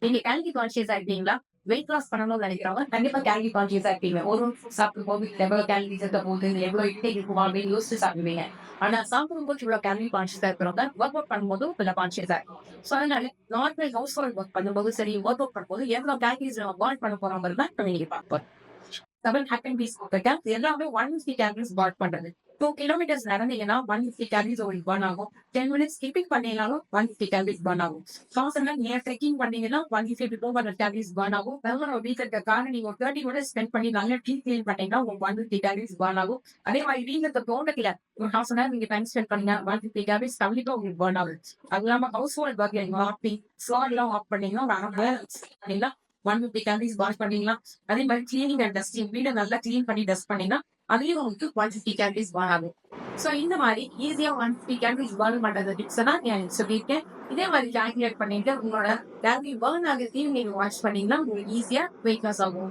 நீங்க கேலரி கான்ஷியஸா இருக்கீங்களா? Weight loss பண்ணணும்னு நினைக்கிறவங்க கண்டிப்பா கேலரி கான்ஷியஸா இருப்பீங்க. ஒரு ஒரு ஃபுட் சாப்பிடும்போது எவ்வளவு கேலரிஸ் இருக்க போகுது, எவ்வளவு இன்டேக் இருக்குமா அப்படின்னு யோசிச்சு சாப்பிடுவீங்க. ஆனா சாப்பிடும்போது இவ்வளவு கேலரி கான்ஷியஸா இருக்கிறவங்க ஒர்க் அவுட் பண்ணும்போதும் கொஞ்சம் கான்ஷியஸா இருக்கும். சோ அதனால நார்மல் ஹவுஸ் ஹோல்ட் ஒர்க் பண்ணும்போது சரி, ஒர்க் அவுட் பண்ணும்போது எவ்வளவு கேலரிஸ் நம்ம பர்ன் பண்ண போறோம்ங்கிறது தான் இப்ப நீங்க பார்க்க போறோம். 7 ஆக்டிவிட்டீஸ் போட்டுருக்கேன். எல்லாமே 150 கேலரீஸ் பர்ன் பண்றது. 2 கிலோமீட்டர்ஸ் நடந்தீங்கன்னா 150 கேலரீஸ் உங்களுக்கு பர்ன் ஆகும். 10 மினிட்ஸ் ஸ்கிப்பிங் பண்ணீங்கனாலும் 150 கேலரீஸ் பர்ன் ஆகும். காசுனா நீங்க ட்ரெக்கிங் பண்ணீங்கன்னா 150 to 200 கேலரீஸ் பர்ன் ஆகும். வெறும் வீட்ல இருக்க காரை நீங்க ஒரு 30 மினிட்ஸ் ஸ்பெண்ட் பண்ணி நல்லா டீப் கிளீன் பண்ணீங்கன்னா உங்களுக்கு 150 கேலரீஸ் பர்ன் ஆகும். அதே மாதிரி வீட்ல இருக்க தோட்டத்துல ஒரு ஹாஃப் அன் ஹவர் நீங்க டைம் ஸ்பெண்ட் பண்ணீங்க 150 கேலரீஸ் கண்டிப்பா உங்களுக்கு பர்ன் ஆகும். அது இல்லாம house hold work mopping, floor எல்லாம் ஆஃப் பண்ணீங்கன்னா ஒரு 1/2 பண்ணீங்கன்னா 150 கேலரீஸ் பர்ன் பண்ணீங்கன்னா அதே மாதிரி கிளீனிங் அண்ட் டஸ்டிங் வீட நல்லா கிளீன் பண்ணி டஸ்ட் பண்ணீங்கன்னா அதுலயும் உங்களுக்கு 150 கேலரிஸ் பர்ன் ஆகும். சோ இந்த மாதிரி ஈஸியா 150 கேலரிஸ் பர்ன் பண்றது டிப்ஸ் தான் நான் சொல்லியிருக்கேன். இதே மாதிரி கால்குலேட் பண்ணிட்டு உங்களோட கேலரி பர்ன் ஆகிறதையும் நீங்க வாட்ச் பண்ணீங்கன்னா உங்களுக்கு ஈஸியா வெயிட் லாஸ் ஆகும்.